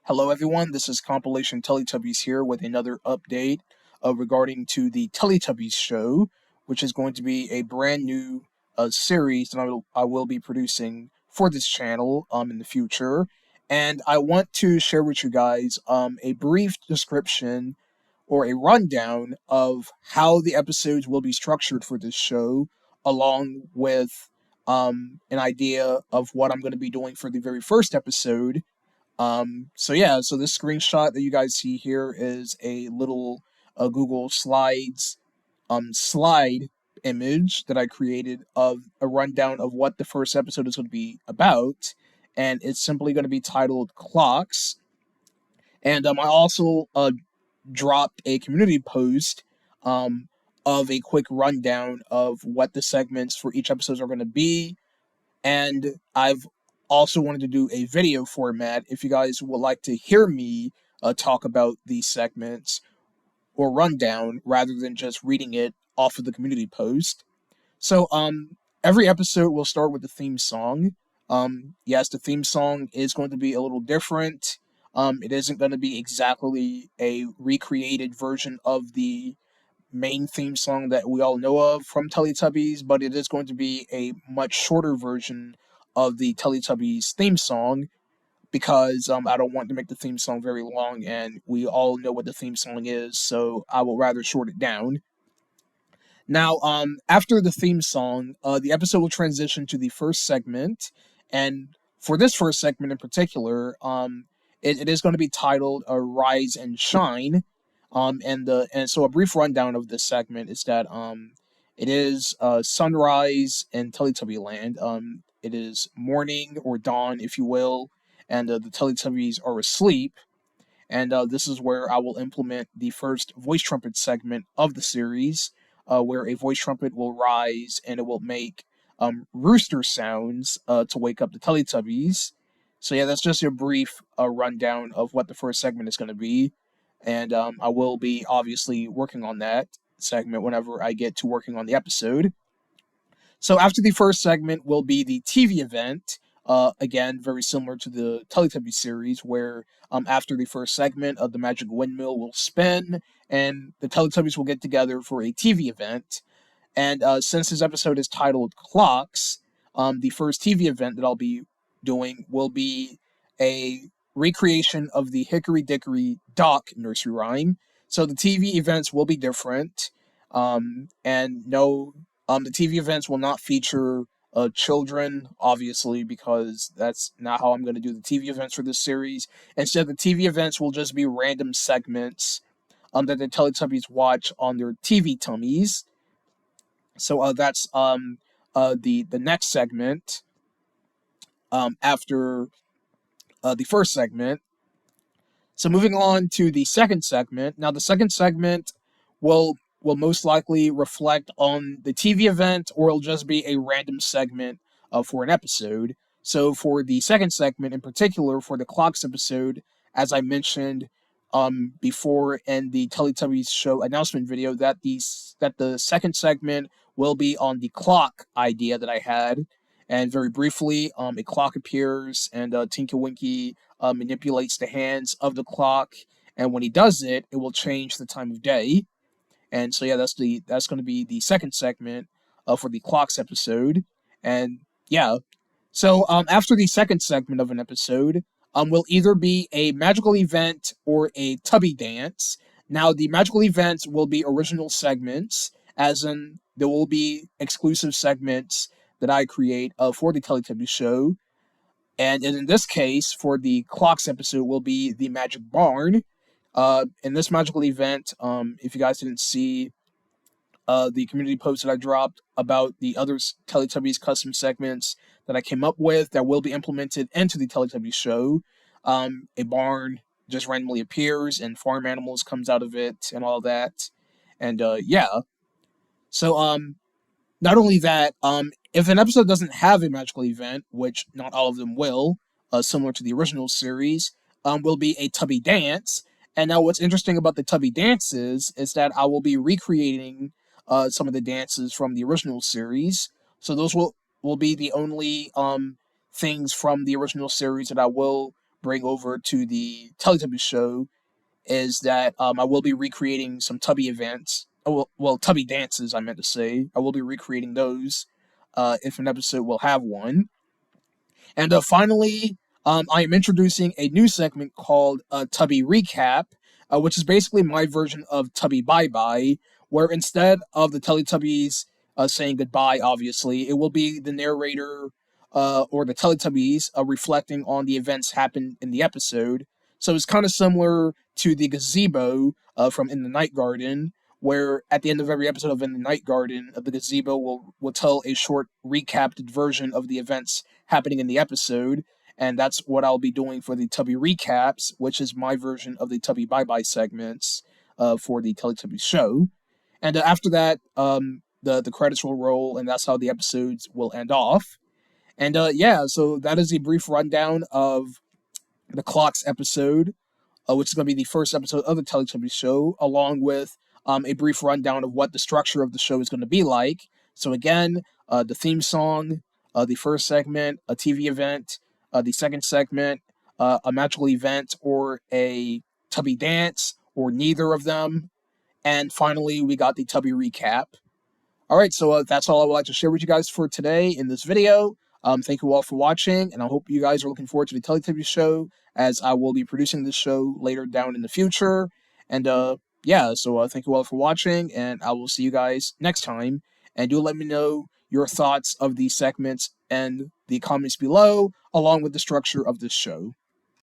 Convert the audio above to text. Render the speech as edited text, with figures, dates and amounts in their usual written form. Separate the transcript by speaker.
Speaker 1: Hello everyone, this is Compilation Teletubbies here with another update regarding to the Teletubbies Show, which is going to be a brand new series that I will be producing for this channel in the future. And I want to share with you guys a brief description or a rundown of how the episodes will be structured for this show, along with an idea of what I'm going to be doing for the very first episode. So this screenshot that you guys see here is a little Google Slides slide image that I created of a rundown of what the first episode is going to be about, and it's simply going to be titled Clocks. And I also dropped a community post of a quick rundown of what the segments for each episode are going to be, and I've also wanted to do a video format if you guys would like to hear me talk about these segments or rundown rather than just reading it off of the community post. So every episode will start with the theme song. Yes, the theme song is going to be a little different. It isn't going to be exactly a recreated version of the main theme song that we all know of from Teletubbies, but it is going to be a much shorter version of the Teletubbies theme song because I don't want to make the theme song very long, and we all know what the theme song is, so I will rather short it down. Now, after the theme song, the episode will transition to the first segment, and for this first segment in particular, it is going to be titled "Rise and Shine." And so a brief rundown of this segment is that it is sunrise in Teletubby Land. It is morning or dawn, if you will, and the Teletubbies are asleep. And this is where I will implement the first voice trumpet segment of the series, where a voice trumpet will rise and it will make rooster sounds to wake up the Teletubbies. So yeah, that's just a brief rundown of what the first segment is going to be, and I will be obviously working on that segment whenever I get to working on the episode. So after the first segment will be the TV event. Again, very similar to the Teletubbies series, where after the first segment, the magic windmill will spin, and the Teletubbies will get together for a TV event. And since this episode is titled Clocks, the first TV event that I'll be doing will be a recreation of the Hickory Dickory Dock nursery rhyme. So the TV events will be different, and no, the TV events will not feature children, obviously, because that's not how I'm going to do the TV events for this series. Instead, the TV events will just be random segments that the Teletubbies watch on their TV tummies. So that's the next segment after the first segment. So moving on to the second segment. Now the second segment will most likely reflect on the TV event, or it'll just be a random segment for an episode. So for the second segment in particular, for the Clocks episode, as I mentioned before in the Teletubbies Show announcement video, that the second segment will be on the clock idea that I had. And very briefly, a clock appears, and Tinky Winky manipulates the hands of the clock, and when he does it, it will change the time of day. And so yeah, that's going to be the second segment for the Clocks episode. And yeah, so after the second segment of an episode, will either be a magical event or a Tubby dance. Now the magical events will be original segments, as in there will be exclusive segments that I create for the Teletubbies Show. And in this case, for the Clocks episode, will be the Magic Barn. In this magical event, if you guys didn't see the community post that I dropped about the other Teletubbies custom segments that I came up with that will be implemented into the Teletubbies Show, a barn just randomly appears and farm animals comes out of it and all that. And yeah. So not only that, if an episode doesn't have a magical event, which not all of them will, similar to the original series, will be a Tubby dance. And now what's interesting about the Tubby dances is that I will be recreating some of the dances from the original series. So those will be the only things from the original series that I will bring over to the Teletubbies show is that I will be recreating some Tubby events. Well, Tubby dances, I meant to say. I will be recreating those if an episode will have one. And finally, I am introducing a new segment called Tubby Recap, which is basically my version of Tubby Bye Bye, where instead of the Teletubbies saying goodbye, obviously, it will be the narrator or the Teletubbies reflecting on the events happened in the episode. So it's kind of similar to the gazebo from In the Night Garden, where at the end of every episode of In the Night Garden, the gazebo will tell a short recapped version of the events happening in the episode. And that's what I'll be doing for the Tubby Recaps, which is my version of the Tubby Bye Bye segments for the Teletubbies show. And after that, the credits will roll, and that's how the episodes will end off. And yeah, so that is a brief rundown of the Clocks episode, which is going to be the first episode of the Teletubbies show, along with a brief rundown of what the structure of the show is going to be like. So again, the theme song, the first segment, a TV event, the second segment, a magical event, or a Tubby dance, or neither of them. And finally, we got the Tubby recap. All right, so that's all I would like to share with you guys for today in this video. Thank you all for watching, and I hope you guys are looking forward to the Teletubbies show, as I will be producing this show later down in the future. And yeah, so thank you all for watching, and I will see you guys next time. And do let me know your thoughts of these segments and the comments below, along with the structure of this show.